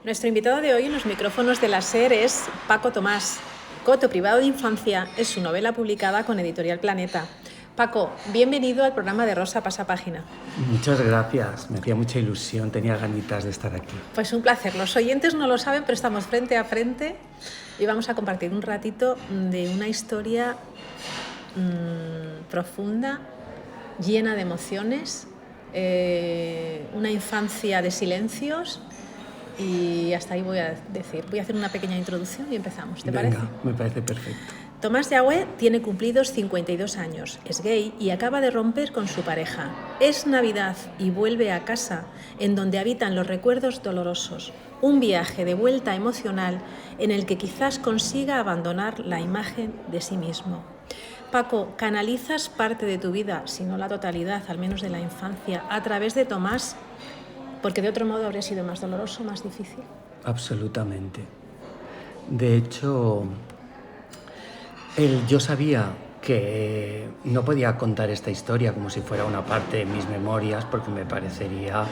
Nuestro invitado de hoy en los micrófonos de la SER es Paco Tomás. Coto privado de infancia es su novela publicada con Editorial Planeta. Paco, bienvenido al programa de Rosa Pasapágina. Muchas gracias, me hacía mucha ilusión, tenía ganitas de estar aquí. Pues un placer, los oyentes no lo saben, pero estamos frente a frente y vamos a compartir un ratito de una historia profunda, llena de emociones, una infancia de silencios. Y hasta ahí voy a decir. Voy a hacer una pequeña introducción y empezamos, ¿te parece? Me parece perfecto. Tomás Yagüe tiene cumplidos 52 años, es gay y acaba de romper con su pareja. Es Navidad y vuelve a casa, en donde habitan los recuerdos dolorosos. Un viaje de vuelta emocional en el que quizás consiga abandonar la imagen de sí mismo. Paco, ¿canalizas parte de tu vida, si no la totalidad, al menos de la infancia, a través de Tomás? Porque de otro modo habría sido más doloroso, más difícil. Absolutamente. De hecho, yo sabía que no podía contar esta historia como si fuera una parte de mis memorias, porque me parecería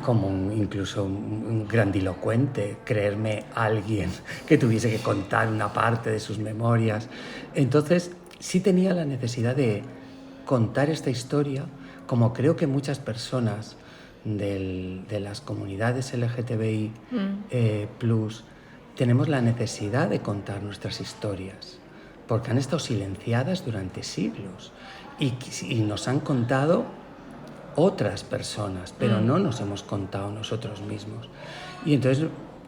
como incluso un grandilocuente creerme alguien que tuviese que contar una parte de sus memorias. Entonces, sí tenía la necesidad de contar esta historia, como creo que muchas personas de las comunidades LGTBI plus tenemos la necesidad de contar nuestras historias, porque han estado silenciadas durante siglos y nos han contado otras personas, pero no nos hemos contado nosotros mismos. Y entonces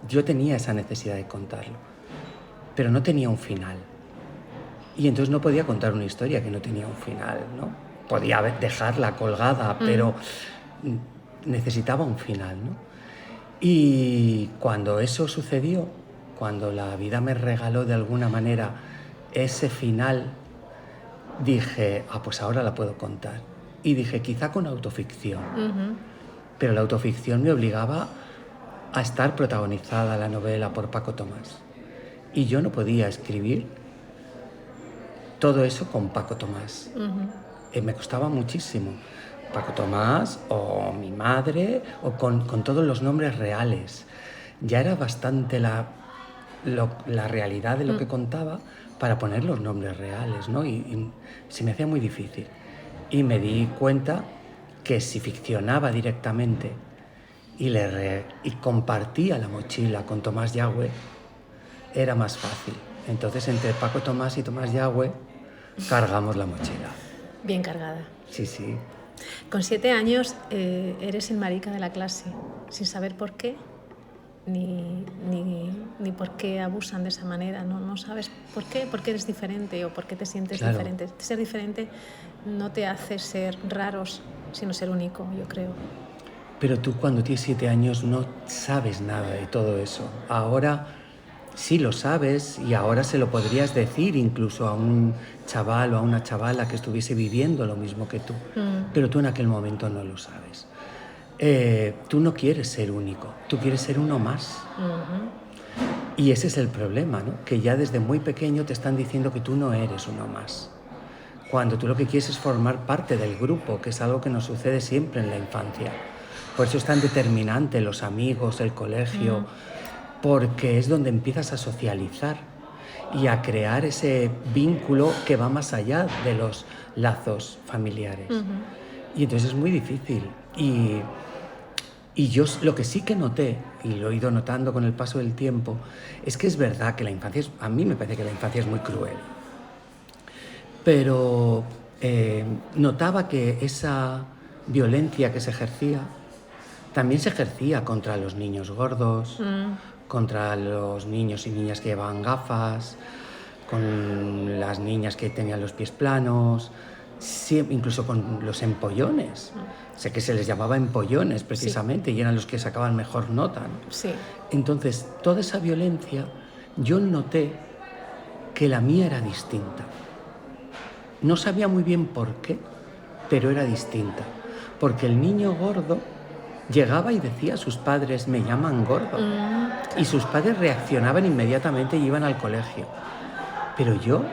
yo tenía esa necesidad de contarlo, pero no tenía un final. Y entonces no podía contar una historia que no tenía un final, ¿no? Podía dejarla colgada, pero necesitaba un final, ¿no? Y cuando eso sucedió, cuando la vida me regaló de alguna manera ese final, dije, pues ahora la puedo contar. Y dije, quizá con autoficción. Pero la autoficción me obligaba a estar protagonizada la novela por Paco Tomás. Y yo no podía escribir todo eso con Paco Tomás. Me costaba muchísimo. Paco Tomás o mi madre o con todos los nombres reales. Ya era bastante la realidad de lo que contaba para poner los nombres reales, ¿no? Y se me hacía muy difícil. Y me di cuenta que si ficcionaba directamente y compartía la mochila con Tomás Yagüe, era más fácil. Entonces, entre Paco Tomás y Tomás Yagüe, cargamos la mochila. Bien cargada. Sí, sí. Con 7 años eres el marica de la clase, sin saber por qué, ni por qué abusan de esa manera. No sabes por qué eres diferente o por qué te sientes diferente. Ser diferente no te hace ser raros, sino ser único, yo creo. Pero tú cuando tienes 7 años no sabes nada de todo eso. Ahora sí lo sabes y ahora se lo podrías decir incluso a un chaval o a una chavala que estuviese viviendo lo mismo que tú. Pero tú en aquel momento no lo sabes. Tú no quieres ser único, tú quieres ser uno más. Y ese es el problema, ¿no? Que ya desde muy pequeño te están diciendo que tú no eres uno más. Cuando tú lo que quieres es formar parte del grupo, que es algo que nos sucede siempre en la infancia. Por eso es tan determinante los amigos, el colegio, porque es donde empiezas a socializar y a crear ese vínculo que va más allá de los lazos familiares. Y entonces es muy difícil. Y yo lo que sí que noté, y lo he ido notando con el paso del tiempo, es que es verdad que la infancia a mí me parece que la infancia es muy cruel. Pero notaba que esa violencia que se ejercía también se ejercía contra los niños gordos, contra los niños y niñas que llevaban gafas, con las niñas que tenían los pies planos, incluso con los empollones. Sé que se les llamaba empollones precisamente, y eran los que sacaban mejor nota, ¿no? Sí. Entonces, toda esa violencia, yo noté que la mía era distinta. No sabía muy bien por qué, pero era distinta. Porque el niño gordo llegaba y decía a sus padres, me llaman gordo. Y sus padres reaccionaban inmediatamente y iban al colegio. Pero yo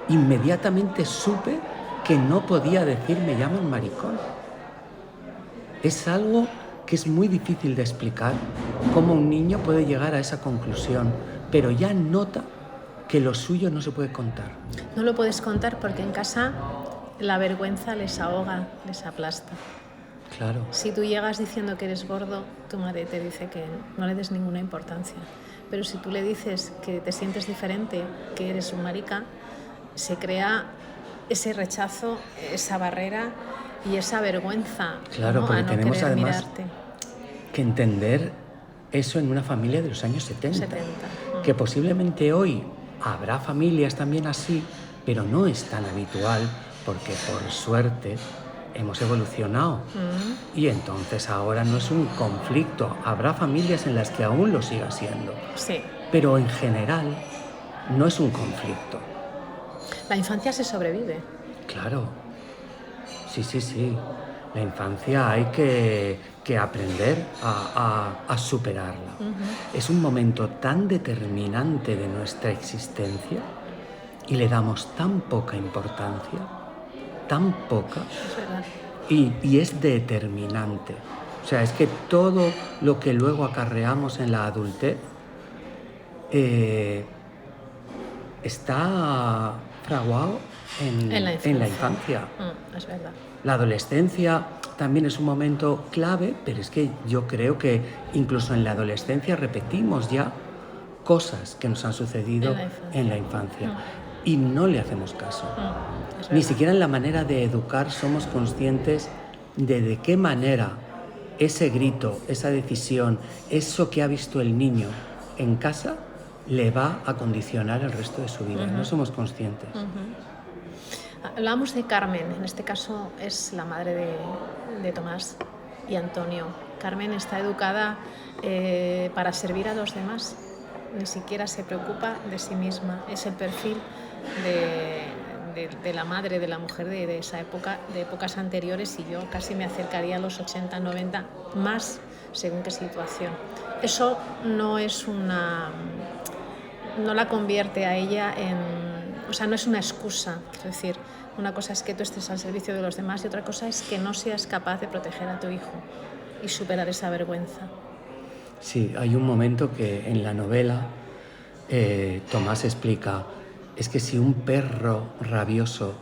inmediatamente supe que no podía decir me llaman maricón. Es algo que es muy difícil de explicar cómo un niño puede llegar a esa conclusión, pero ya nota que lo suyo no se puede contar. No lo puedes contar porque en casa la vergüenza les ahoga, les aplasta. Claro. Si tú llegas diciendo que eres gordo, tu madre te dice que no le des ninguna importancia. Pero si tú le dices que te sientes diferente, que eres un marica, se crea ese rechazo, esa barrera y esa vergüenza, Claro, ¿no? porque A no tenemos querer además mirarte. que entender eso en una familia de los años 70. Que Mm. posiblemente hoy habrá familias también así, pero no es tan habitual porque por suerte hemos evolucionado. Y entonces ahora no es un conflicto. Habrá familias en las que aún lo siga siendo, Sí. pero en general no es un conflicto. La infancia se sobrevive. Claro, sí. La infancia hay que aprender a superarla. Es un momento tan determinante de nuestra existencia y le damos tan poca importancia, tan poca, Es verdad. y es determinante. O sea, es que todo lo que luego acarreamos en la adultez está fraguado en la infancia. Es verdad. La adolescencia también es un momento clave, pero es que yo creo que incluso en la adolescencia repetimos ya cosas que nos han sucedido en la infancia y no le hacemos caso. Ni siquiera en la manera de educar somos conscientes de qué manera ese grito, esa decisión, eso que ha visto el niño en casa le va a condicionar el resto de su vida. No somos conscientes. Hablamos de Carmen, en este caso es la madre de Tomás y Antonio. Carmen está educada para servir a los demás, ni siquiera se preocupa de sí misma. Es el perfil de la madre, de la mujer de esa época, de épocas anteriores, y yo casi me acercaría a los 80, 90, más según qué situación. Eso no es no la convierte a ella o sea, no es una excusa, quiero decir. Una cosa es que tú estés al servicio de los demás y otra cosa es que no seas capaz de proteger a tu hijo y superar esa vergüenza. Sí, hay un momento que en la novela Tomás explica, es que si un perro rabioso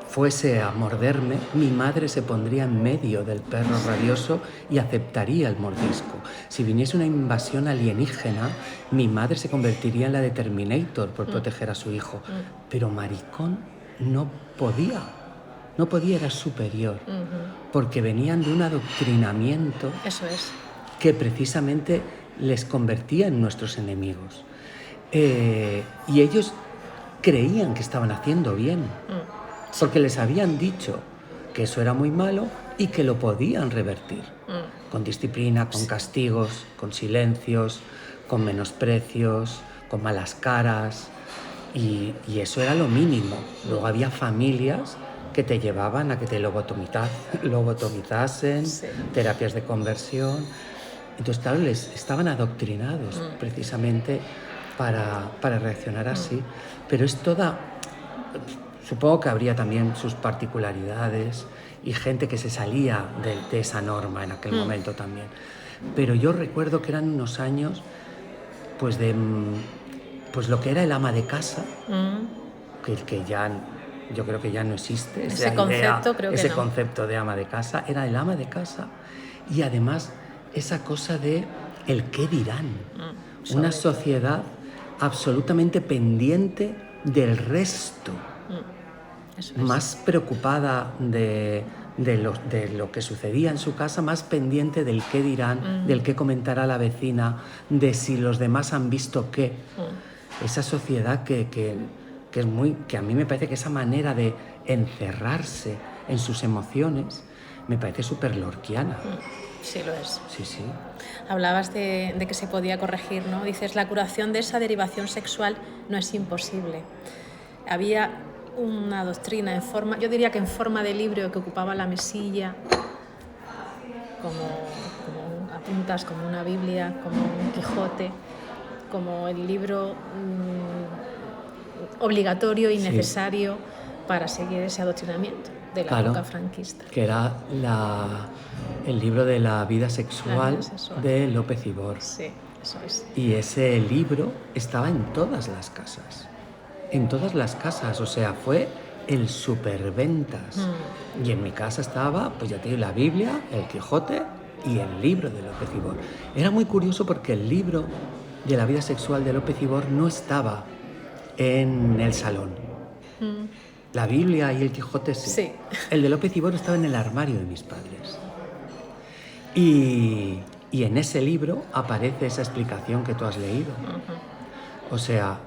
fuese a morderme, mi madre se pondría en medio del perro rabioso y aceptaría el mordisco. Si viniese una invasión alienígena, mi madre se convertiría en la de Terminator por proteger a su hijo. Pero Maricón no podía, era superior, porque venían de un adoctrinamiento. Eso es. Que precisamente les convertía en nuestros enemigos. Y ellos creían que estaban haciendo bien, porque les habían dicho que eso era muy malo y que lo podían revertir, con disciplina, con castigos, con silencios, con menosprecios, con malas caras, y eso era lo mínimo. Luego había familias que te llevaban a que te lobotomizasen, terapias de conversión. Entonces, claro, les estaban adoctrinados precisamente para reaccionar así. Pero es toda... Supongo que habría también sus particularidades y gente que se salía de esa norma en aquel momento también. Pero yo recuerdo que eran unos años pues lo que era el ama de casa, que ya... Yo creo que ya no existe ese concepto de ama de casa. Era el ama de casa y además esa cosa de el qué dirán. Una sociedad absolutamente pendiente del resto, más preocupada de lo que sucedía en su casa, más pendiente del qué dirán, del qué comentará la vecina, de si los demás han visto qué. Esa sociedad que a mí me parece que esa manera de encerrarse en sus emociones me parece súper lorquiana. Sí, lo es. Sí. Hablabas de que se podía corregir, ¿no? Dices, la curación de esa derivación sexual no es imposible. Había una doctrina yo diría que en forma de libro que ocupaba la mesilla, como apuntas, como una Biblia, como un Quijote, como el libro obligatorio y necesario para seguir ese adoctrinamiento de la época franquista. Que era el libro de la vida sexual, de López Ibor. Sí, eso es. Y ese libro estaba en todas las casas. En todas las casas, o sea, fue el superventas. Y en mi casa estaba, pues ya te digo, la Biblia, el Quijote y el libro de López Ibor. Era muy curioso porque el libro de la vida sexual de López Ibor no estaba en el salón. La Biblia y el Quijote sí. El de López Ibor estaba en el armario de mis padres. Y en ese libro aparece esa explicación que tú has leído. O sea,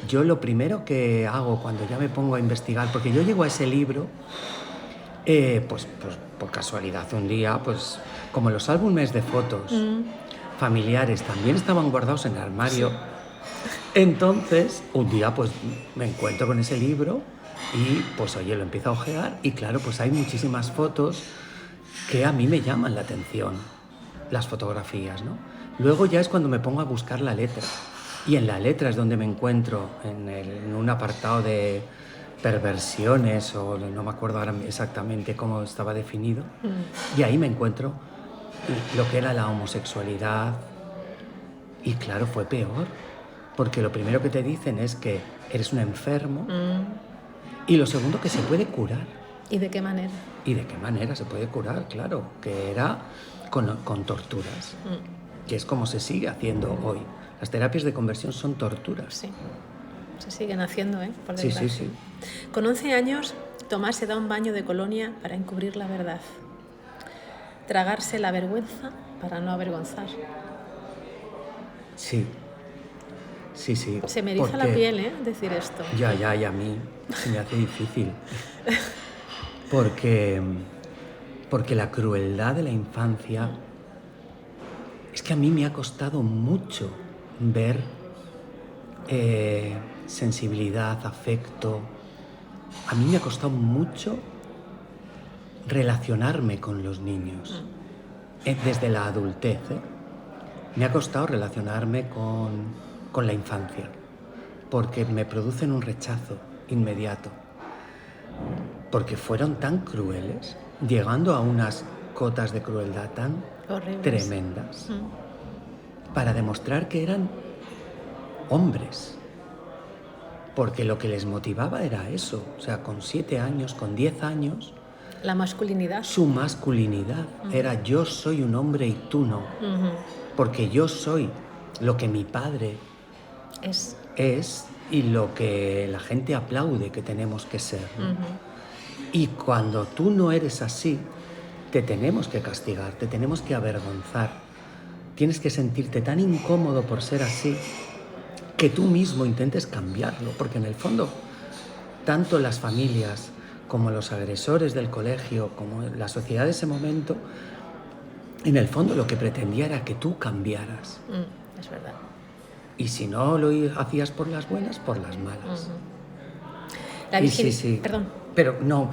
yo lo primero que hago cuando ya me pongo a investigar, porque yo llego a ese libro, pues por casualidad un día, pues como los álbumes de fotos familiares también estaban guardados en el armario. Entonces, un día pues me encuentro con ese libro y pues oye, lo empiezo a ojear y claro, pues hay muchísimas fotos que a mí me llaman la atención, las fotografías, ¿no? Luego ya es cuando me pongo a buscar la letra y en la letra es donde me encuentro en un apartado de perversiones o no me acuerdo ahora exactamente cómo estaba definido y ahí me encuentro lo que era la homosexualidad y claro, fue peor porque lo primero que te dicen es que eres un enfermo y lo segundo que se puede curar. ¿Y de qué manera? ¿Y de qué manera se puede curar? Claro, que era con torturas, que es como se sigue haciendo hoy. Las terapias de conversión son torturas. Sí, se siguen haciendo, por desgracia. Sí. Con 11 años, Tomás se da un baño de colonia para encubrir la verdad. Tragarse la vergüenza para no avergonzar. Sí. Se me eriza la piel, decir esto. Ya, y a mí se me hace difícil. Porque la crueldad de la infancia es que a mí me ha costado mucho ver sensibilidad, afecto. A mí me ha costado mucho relacionarme con los niños desde la adultez. Me ha costado relacionarme con la infancia porque me producen un rechazo inmediato. Porque fueron tan crueles, llegando a unas cotas de crueldad tan horribles, tremendas, para demostrar que eran hombres. Porque lo que les motivaba era eso, o sea, con 7 años, con 10 años... La masculinidad. Su masculinidad era yo soy un hombre y tú no. Porque yo soy lo que mi padre es y lo que la gente aplaude que tenemos que ser, ¿no? Y cuando tú no eres así, te tenemos que castigar, te tenemos que avergonzar. Tienes que sentirte tan incómodo por ser así que tú mismo intentes cambiarlo, porque en el fondo, tanto las familias como los agresores del colegio, como la sociedad de ese momento, en el fondo lo que pretendía era que tú cambiaras. Es verdad. Y si no lo hacías por las buenas, por las malas. La Virgen... Sí. Perdón. Pero no,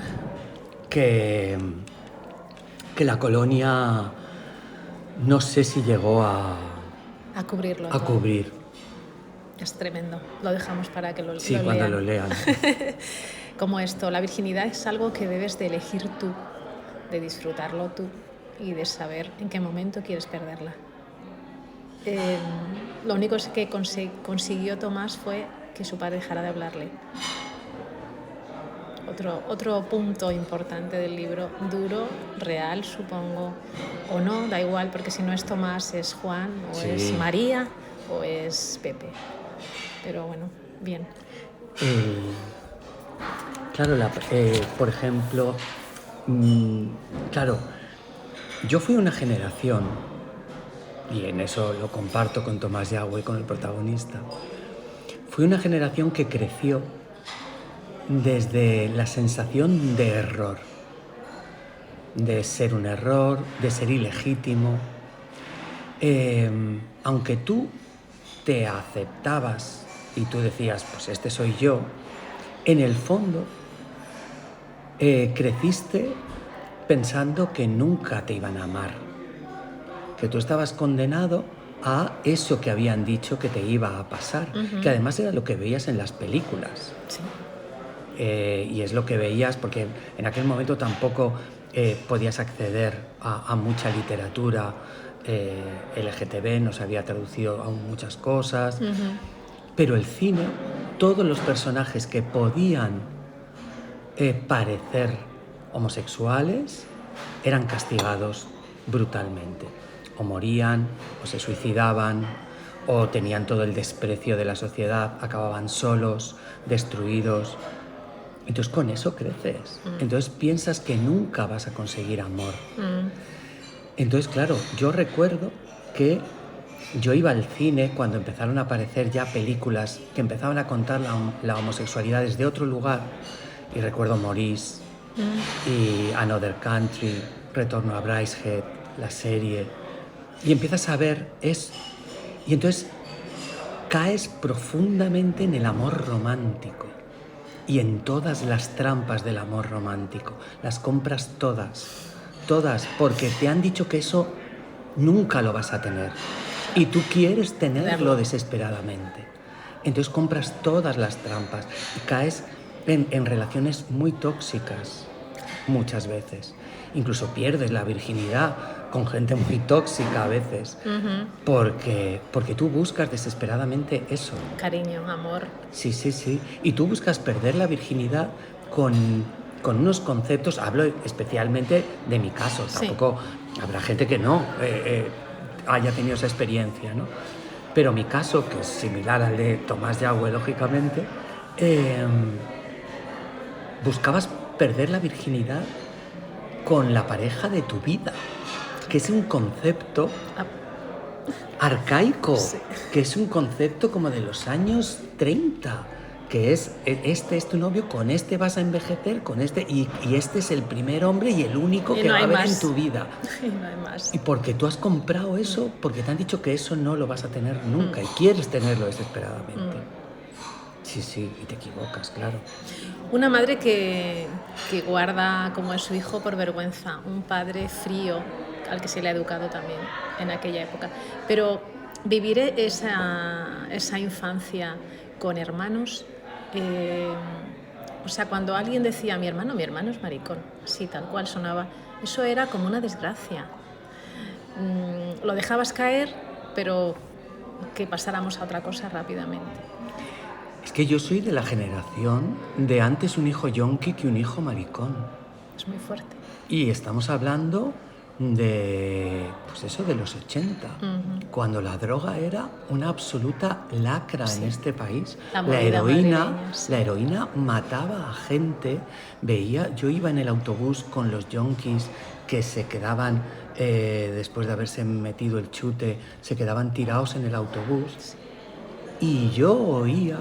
que la colonia no sé si llegó a cubrirlo. A cubrir. Es tremendo. Lo dejamos para que lo lean. Sí, cuando lo lean. Como esto, la virginidad es algo que debes de elegir tú, de disfrutarlo tú y de saber en qué momento quieres perderla. Lo único que consiguió Tomás fue que su padre dejara de hablarle. Otro punto importante del libro, duro, real, supongo, o no, da igual, porque si no es Tomás es Juan, o es María, o es Pepe. Pero bueno, bien. Claro, por ejemplo, claro, yo fui una generación, y en eso lo comparto con Tomás Yagüe, con el protagonista, fui una generación que creció desde la sensación de error, de ser un error, de ser ilegítimo. Aunque tú te aceptabas y tú decías, pues este soy yo, en el fondo creciste pensando que nunca te iban a amar, que tú estabas condenado a eso que habían dicho que te iba a pasar, que además era lo que veías en las películas. Sí. y es lo que veías, porque en aquel momento tampoco podías acceder a mucha literatura LGTB, no se había traducido aún muchas cosas, pero el cine, todos los personajes que podían parecer homosexuales eran castigados brutalmente, o morían, o se suicidaban, o tenían todo el desprecio de la sociedad, acababan solos, destruidos. Entonces con eso creces. Entonces piensas que nunca vas a conseguir amor. Entonces, claro, yo recuerdo que yo iba al cine cuando empezaron a aparecer ya películas que empezaban a contar la homosexualidad desde otro lugar. Y recuerdo Maurice y Another Country, Retorno a Brideshead, la serie. Y empiezas a ver eso. Y entonces caes profundamente en el amor romántico y en todas las trampas del amor romántico. Las compras todas, porque te han dicho que eso nunca lo vas a tener y tú quieres tenerlo desesperadamente. Entonces compras todas las trampas y caes en relaciones muy tóxicas muchas veces. Incluso pierdes la virginidad con gente muy tóxica a veces, porque tú buscas desesperadamente eso. Cariño, amor. Sí. Y tú buscas perder la virginidad con unos conceptos, hablo especialmente de mi caso, tampoco habrá gente que no haya tenido esa experiencia, ¿no? Pero mi caso, que es similar al de Tomás Yagüe, lógicamente, buscabas perder la virginidad con la pareja de tu vida, que es un concepto arcaico, que es un concepto como de los años 30, que es, este es tu novio, con este vas a envejecer, con este, y este es el primer hombre y el único que va a haber en tu vida. Y no hay más. Y porque tú has comprado eso, porque te han dicho que eso no lo vas a tener nunca y quieres tenerlo desesperadamente. Sí, y te equivocas, claro. Una madre que guarda como es su hijo por vergüenza, un padre frío al que se le ha educado también en aquella época. Pero vivir esa infancia con hermanos, o sea, cuando alguien decía mi hermano es maricón, así tal cual sonaba, eso era como una desgracia. Lo dejabas caer, pero que pasáramos a otra cosa rápidamente. Es que yo soy de la generación de antes un hijo yonki que un hijo maricón. Es muy fuerte. Y estamos hablando de, pues eso, de los 80, cuando la droga era una absoluta lacra en este país. La heroína mataba a gente. Yo iba en el autobús con los yonkis que se quedaban, después de haberse metido el chute, se quedaban tirados en el autobús. Y yo oía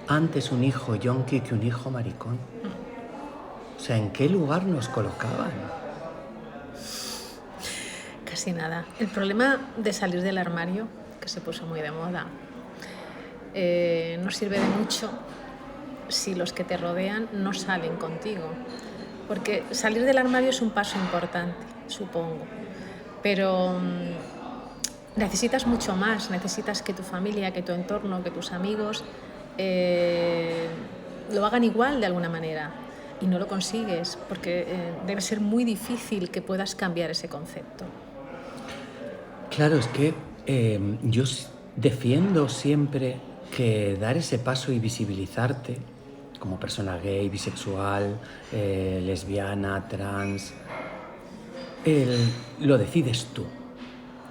antes un hijo yonki que un hijo maricón. O sea, ¿en qué lugar nos colocaban? Casi nada. El problema de salir del armario, que se puso muy de moda, no sirve de mucho si los que te rodean no salen contigo. Porque salir del armario es un paso importante, supongo. Pero necesitas mucho más. Necesitas que tu familia, que tu entorno, que tus amigos lo hagan igual de alguna manera. Y no lo consigues porque debe ser muy difícil que puedas cambiar ese concepto. Claro, es que yo defiendo siempre que dar ese paso y visibilizarte como persona gay, bisexual, lesbiana, trans, lo decides tú.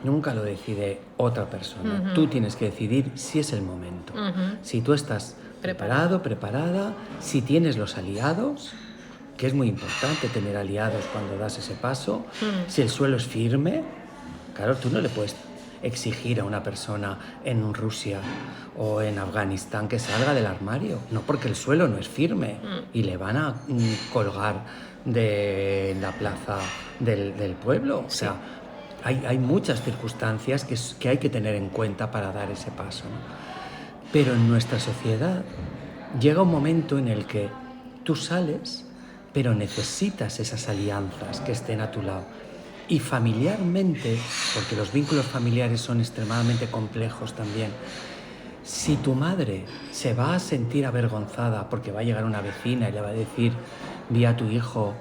Nunca lo decide otra persona. Tú tienes que decidir si es el momento. Si tú estás preparado, preparada, si tienes los aliados, que es muy importante tener aliados cuando das ese paso, si el suelo es firme. Claro, tú no le puedes exigir a una persona en Rusia o en Afganistán que salga del armario, no, porque el suelo no es firme y le van a colgar de la plaza del pueblo. O sea, hay muchas circunstancias que hay que tener en cuenta para dar ese paso, ¿no? Pero en nuestra sociedad llega un momento en el que tú sales, pero necesitas esas alianzas que estén a tu lado. Y familiarmente, porque los vínculos familiares son extremadamente complejos también, Si tu madre se va a sentir avergonzada porque va a llegar una vecina y le va a decir, vi a tu hijo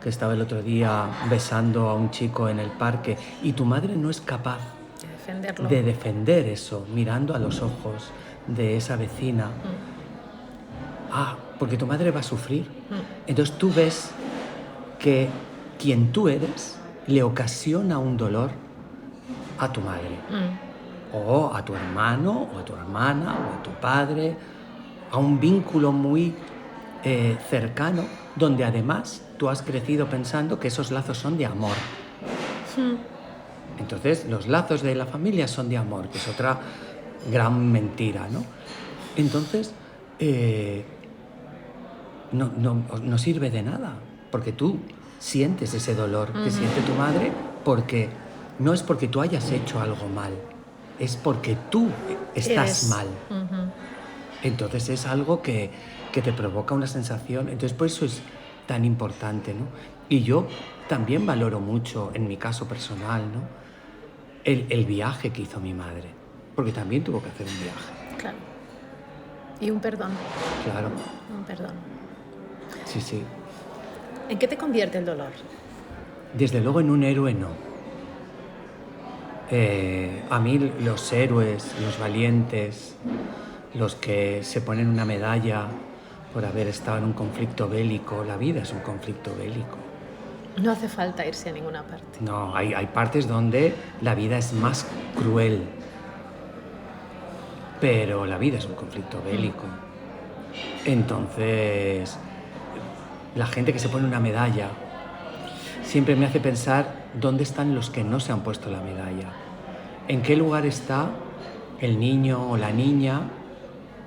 que estaba el otro día besando a un chico en el parque, y tu madre no es capaz De defenderlo. de defender eso mirando a los ojos de esa vecina, porque tu madre va a sufrir. Entonces tú ves que quien tú eres le ocasiona un dolor a tu madre, o a tu hermano, o a tu hermana, o a tu padre, a un vínculo muy cercano, donde además tú has crecido pensando que esos lazos son de amor. Entonces los lazos de la familia son de amor, que es otra gran mentira, ¿no? Entonces no sirve de nada, porque tú sientes ese dolor que siente tu madre, porque no es porque tú hayas hecho algo mal, es porque tú estás mal. Entonces es algo que te provoca una sensación. Entonces por eso es tan importante, ¿no? Y yo también valoro mucho, en mi caso personal, ¿no?, el viaje que hizo mi madre, porque también tuvo que hacer un viaje. Claro. Y un perdón. Claro. Un perdón. Sí, sí. ¿En qué te convierte el dolor? Desde luego en un héroe no. A mí los héroes, los valientes, los que se ponen una medalla por haber estado en un conflicto bélico, la vida es un conflicto bélico. No hace falta irse a ninguna parte. No, hay partes donde la vida es más cruel, pero la vida es un conflicto bélico. Entonces, la gente que se pone una medalla siempre me hace pensar dónde están los que no se han puesto la medalla. ¿En qué lugar está el niño o la niña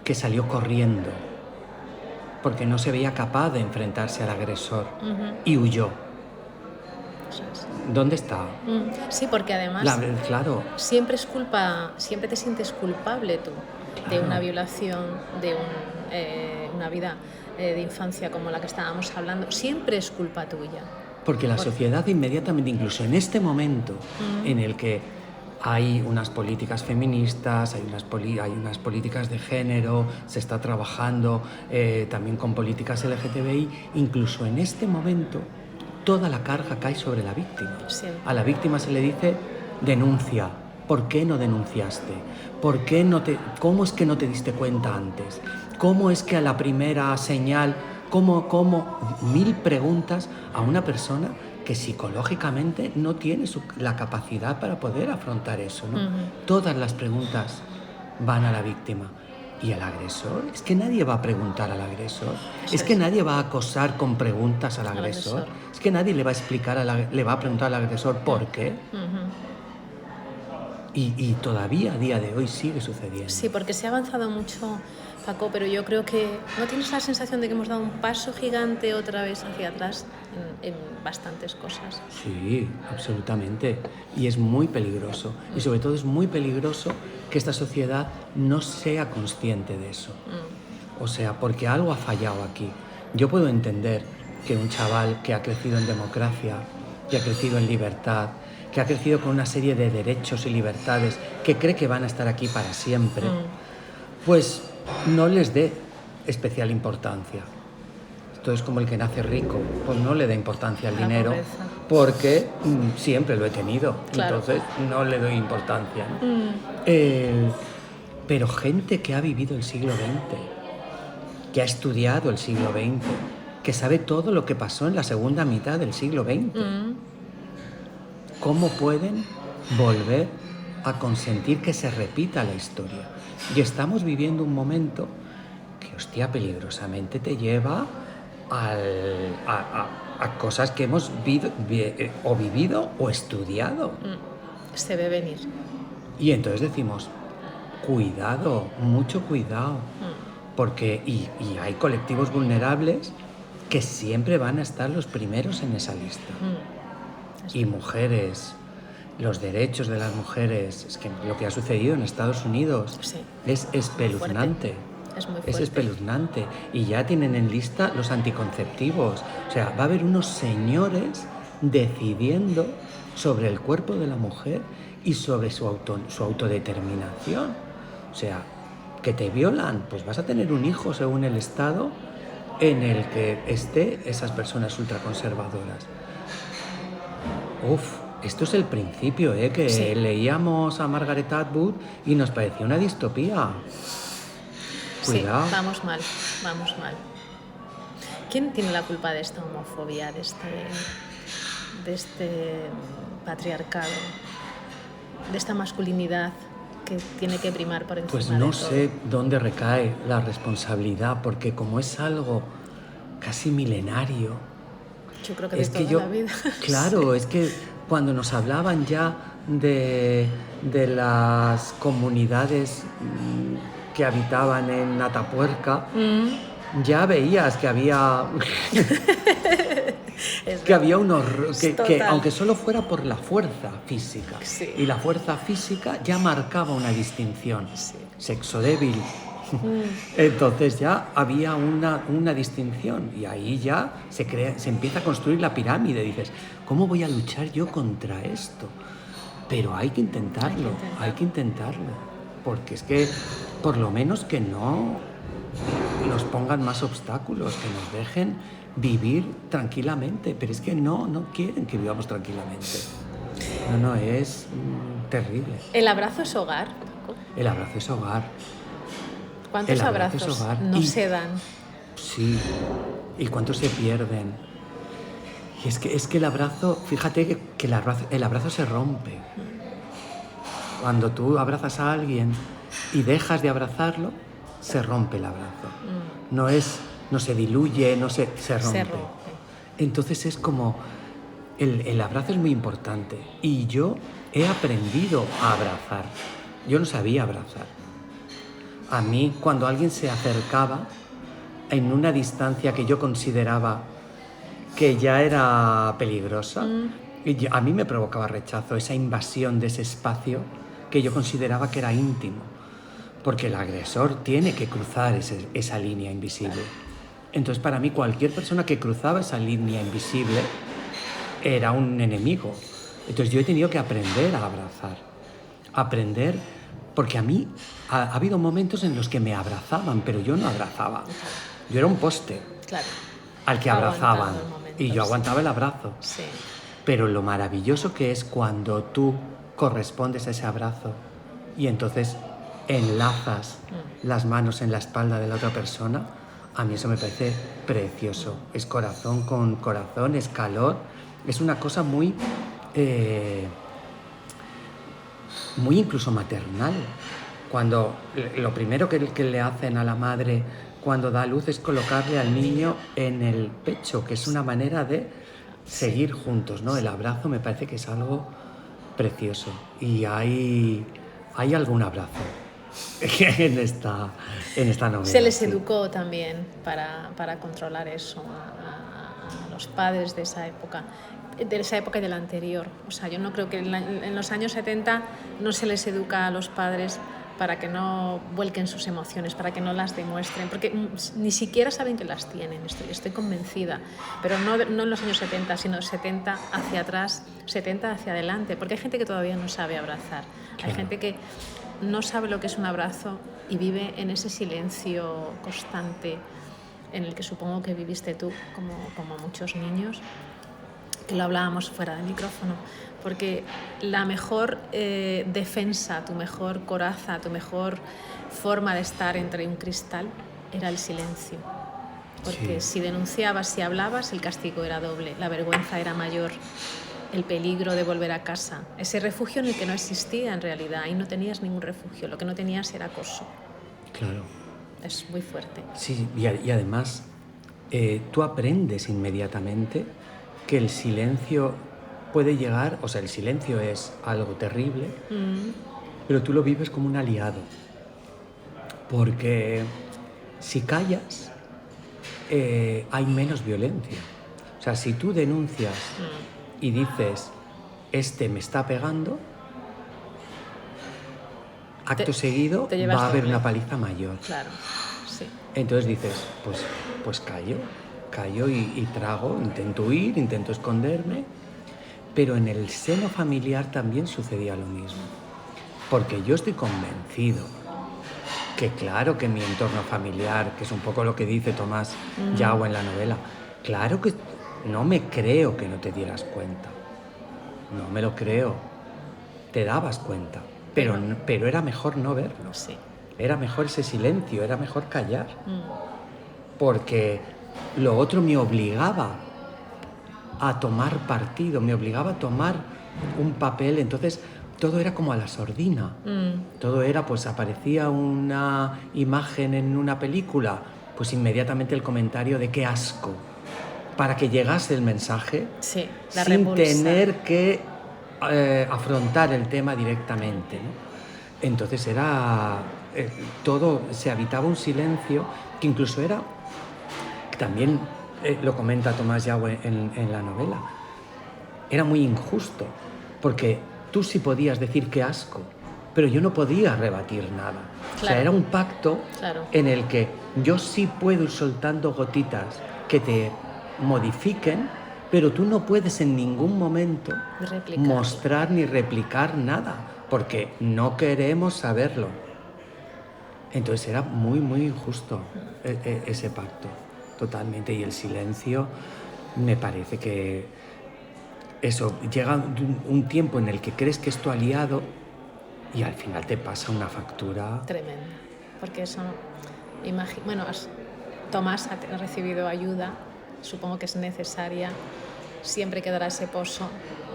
que salió corriendo porque no se veía capaz de enfrentarse al agresor y huyó? Eso es. ¿Dónde está? Sí, porque además Claro. siempre te sientes culpable tú de una violación, de una vida de infancia como la que estábamos hablando. Siempre es culpa tuya. Porque la sociedad inmediatamente, incluso en este momento en el que hay unas políticas feministas, hay unas políticas de género, se está trabajando también con políticas LGTBI, incluso en este momento toda la carga cae sobre la víctima. Sí. A la víctima se le dice, denuncia. ¿Por qué no denunciaste? ¿Cómo es que no te diste cuenta antes? ¿Cómo es que a la primera señal? ¿Cómo? 1000 preguntas a una persona que psicológicamente no tiene la capacidad para poder afrontar eso, ¿no? Todas las preguntas van a la víctima. ¿Y al agresor? Es que nadie va a preguntar al agresor. Es que nadie va a acosar con preguntas al agresor. Es que nadie le va a explicar, le va a preguntar al agresor por qué. Y todavía a día de hoy sigue sucediendo. Sí, porque se ha avanzado mucho, Paco, pero yo creo que ¿no tienes la sensación de que hemos dado un paso gigante otra vez hacia atrás en bastantes cosas? Sí, absolutamente. Y es muy peligroso. Y sobre todo es muy peligroso que esta sociedad no sea consciente de eso. O sea, porque algo ha fallado aquí. Yo puedo entender que un chaval que ha crecido en democracia, que ha crecido en libertad, que ha crecido con una serie de derechos y libertades, que cree que van a estar aquí para siempre, pues no les dé especial importancia. Esto es como el que nace rico, pues no le da importancia al dinero, porque siempre lo he tenido, entonces no le doy importancia, ¿no? Pero gente que ha vivido el siglo XX, que ha estudiado el siglo XX, que sabe todo lo que pasó en la segunda mitad del siglo XX, ¿cómo pueden volver a consentir que se repita la historia? Y estamos viviendo un momento que, hostia, peligrosamente te lleva a cosas que hemos vivido o estudiado. Se ve venir. Y entonces decimos, cuidado, mucho cuidado, porque y hay colectivos vulnerables que siempre van a estar los primeros en esa lista. Y mujeres, los derechos de las mujeres, es que lo que ha sucedido en Estados Unidos es espeluznante. Es espeluznante. Y ya tienen en lista los anticonceptivos. O sea, va a haber unos señores decidiendo sobre el cuerpo de la mujer y sobre su autodeterminación. O sea, que te violan, pues vas a tener un hijo según el estado en el que esté esas personas ultraconservadoras. Uf, esto es el principio, que Sí. leíamos a Margaret Atwood y nos parecía una distopía. Cuidado. Sí, vamos mal, vamos mal. ¿Quién tiene la culpa de esta homofobia, de este patriarcado, de esta masculinidad que tiene que primar por encima Pues de no todo? sé dónde recae la responsabilidad, porque como es algo casi milenario, Yo creo que de es que toda la vida. claro, es que cuando nos hablaban ya de las comunidades que habitaban en Atapuerca, ya veías que había Es que había verdad. un horror, que Total. aunque solo fuera por la fuerza física, Sí. y la fuerza física ya marcaba una distinción, Sí. sexo débil. Entonces ya había una distinción y ahí ya se empieza a construir la pirámide. Dices, ¿cómo voy a luchar yo contra esto? Pero hay que intentarlo, porque es que por lo menos que no nos pongan más obstáculos, que nos dejen vivir tranquilamente, pero es que no quieren que vivamos tranquilamente. No, es terrible. ¿El abrazo es hogar, Paco? El abrazo es hogar. ¿Cuántos El abrazo es abrazos hogar. no se dan? Sí, y cuántos se pierden. Y es que el abrazo, fíjate que el abrazo se rompe. Cuando tú abrazas a alguien y dejas de abrazarlo, se rompe el abrazo. No se diluye, se rompe. Se rompe. Entonces es como, el abrazo es muy importante. Y yo he aprendido a abrazar. Yo no sabía abrazar. A mí, cuando alguien se acercaba en una distancia que yo consideraba que ya era peligrosa, a mí me provocaba rechazo, esa invasión de ese espacio que yo consideraba que era íntimo, porque el agresor tiene que cruzar esa línea invisible. Entonces, para mí, cualquier persona que cruzaba esa línea invisible era un enemigo. Entonces, yo he tenido que aprender a abrazar, porque a mí ha habido momentos en los que me abrazaban, pero yo no abrazaba. Yo era un poste, claro, al que abrazaban, y yo aguantaba el abrazo. Sí. Pero lo maravilloso que es cuando tú correspondes a ese abrazo y entonces enlazas las manos en la espalda de la otra persona, a mí eso me parece precioso. Es corazón con corazón, es calor, es una cosa muy incluso maternal. Cuando lo primero que le hacen a la madre cuando da luz es colocarle al niño en el pecho, que es una manera de seguir juntos, ¿no? El abrazo me parece que es algo precioso. Y hay algún abrazo en esta novela. Se les educó también para controlar eso a los padres de esa época y de la anterior. O sea, yo no creo que en los años 70 no se les educa a los padres para que no vuelquen sus emociones, para que no las demuestren, porque ni siquiera saben que las tienen, estoy convencida, pero no en los años 70, sino 70 hacia atrás, 70 hacia adelante, porque hay gente que todavía no sabe abrazar, claro. Hay gente que no sabe lo que es un abrazo y vive en ese silencio constante en el que supongo que viviste tú, como muchos niños, que lo hablábamos fuera de micrófono, porque la mejor defensa, tu mejor coraza, tu mejor forma de estar entre un cristal era el silencio. Porque si denunciabas, si hablabas, el castigo era doble, la vergüenza era mayor, el peligro de volver a casa, ese refugio en el que no existía en realidad, ahí no tenías ningún refugio, lo que no tenías era acoso. Claro. Es muy fuerte. Sí, y además tú aprendes inmediatamente que el silencio puede llegar, o sea, el silencio es algo terrible, pero tú lo vives como un aliado, porque si callas, hay menos violencia. O sea, si tú denuncias y dices, este me está pegando, acto seguido va a haber una paliza mayor. Claro, sí. Entonces dices, pues callo y trago, intento huir, intento esconderme, pero en el seno familiar también sucedía lo mismo, porque yo estoy convencido que claro que en mi entorno familiar, que es un poco lo que dice Tomás Yao en la novela, claro que no me creo que no te dieras cuenta. No me lo creo. Te dabas cuenta. Pero era mejor no verlo. Sí. Era mejor ese silencio, era mejor callar. Porque lo otro me obligaba a tomar partido, me obligaba a tomar un papel. Entonces todo era como a la sordina. Todo era, pues aparecía una imagen en una película, pues inmediatamente el comentario de qué asco, para que llegase el mensaje, sí, la sin repulsa. tener que afrontar el tema directamente, ¿no? Entonces era todo, se habitaba un silencio que incluso era, también lo comenta Tomás Yao en la novela, era muy injusto, porque tú sí podías decir qué asco, pero yo no podía rebatir nada. Claro. O sea, era un pacto en el que yo sí puedo ir soltando gotitas que te modifiquen, pero tú no puedes en ningún momento mostrar ni replicar nada, porque no queremos saberlo. Entonces era muy, muy injusto ese pacto, totalmente. Y el silencio, me parece que eso, llega un tiempo en el que crees que es tu aliado y al final te pasa una factura tremenda, porque eso, bueno, Tomás ha recibido ayuda, supongo que es necesaria, siempre quedará ese pozo,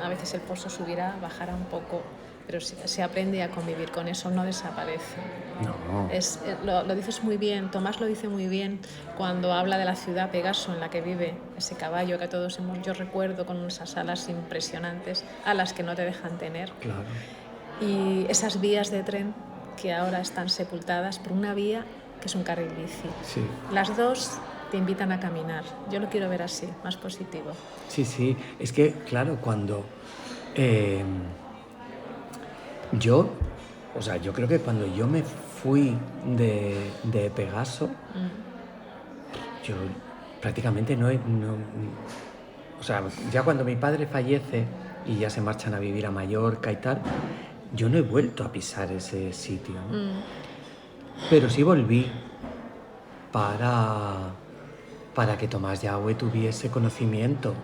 a veces el pozo subirá, bajará un poco, pero se aprende a convivir con eso, no desaparece. No. Lo dices muy bien, Tomás lo dice muy bien cuando habla de la ciudad Pegaso en la que vive, ese caballo que todos yo recuerdo con esas alas impresionantes, alas que no te dejan tener. Claro. Y esas vías de tren que ahora están sepultadas por una vía que es un carril bici. Sí. Las dos te invitan a caminar. Yo lo quiero ver así, más positivo. Sí, sí. Es que, claro, cuando yo creo que cuando yo me fui de Pegaso, yo prácticamente o sea, ya cuando mi padre fallece y ya se marchan a vivir a Mallorca y tal, yo no he vuelto a pisar ese sitio, ¿no? Pero sí volví para que Tomás Yao tuviese conocimiento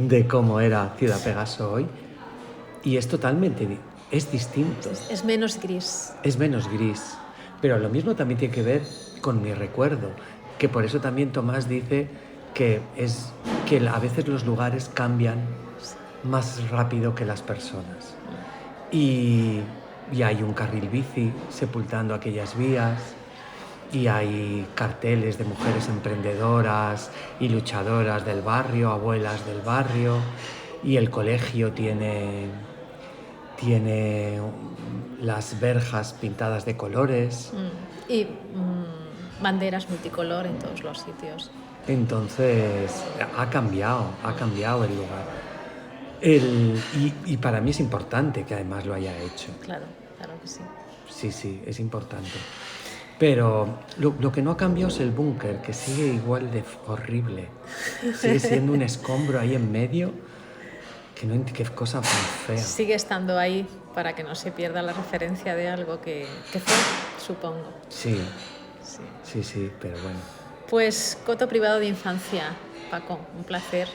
de cómo era Ciudad Pegaso hoy. Y es totalmente, es distinto. Es menos gris. Es menos gris. Pero lo mismo también tiene que ver con mi recuerdo, que por eso también Tomás dice que a veces los lugares cambian más rápido que las personas. Y hay un carril bici sepultando aquellas vías, y hay carteles de mujeres emprendedoras y luchadoras del barrio, abuelas del barrio, y el colegio tiene las verjas pintadas de colores. Y banderas multicolor en todos los sitios. Entonces ha cambiado el lugar. Y para mí es importante que además lo haya hecho. Claro que sí. Sí, es importante. Pero lo que no ha cambiado es el búnker, que sigue igual de horrible. Sigue siendo un escombro ahí en medio, qué cosa tan fea. Sigue estando ahí para que no se pierda la referencia de algo que fue, supongo. Sí, pero bueno. Pues coto privado de infancia, Paco, un placer.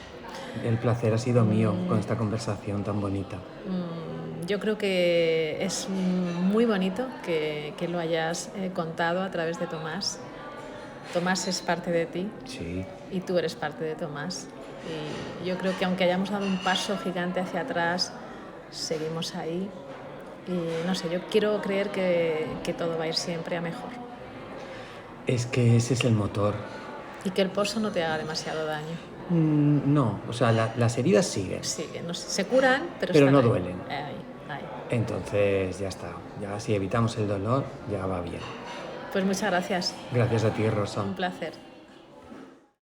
El placer ha sido mío con esta conversación tan bonita. Yo creo que es muy bonito que lo hayas contado a través de Tomás. Tomás es parte de ti. Sí. Y tú eres parte de Tomás. Y yo creo que aunque hayamos dado un paso gigante hacia atrás, seguimos ahí. Y no sé, yo quiero creer que todo va a ir siempre a mejor. Es que ese es el motor. Y que el pozo no te haga demasiado daño. No, o sea, las heridas siguen. Siguen, no sé, se curan, pero no duelen. Ahí. Entonces ya está. Ya si evitamos el dolor, ya va bien. Pues muchas gracias. Gracias a ti, Rosa. Un placer.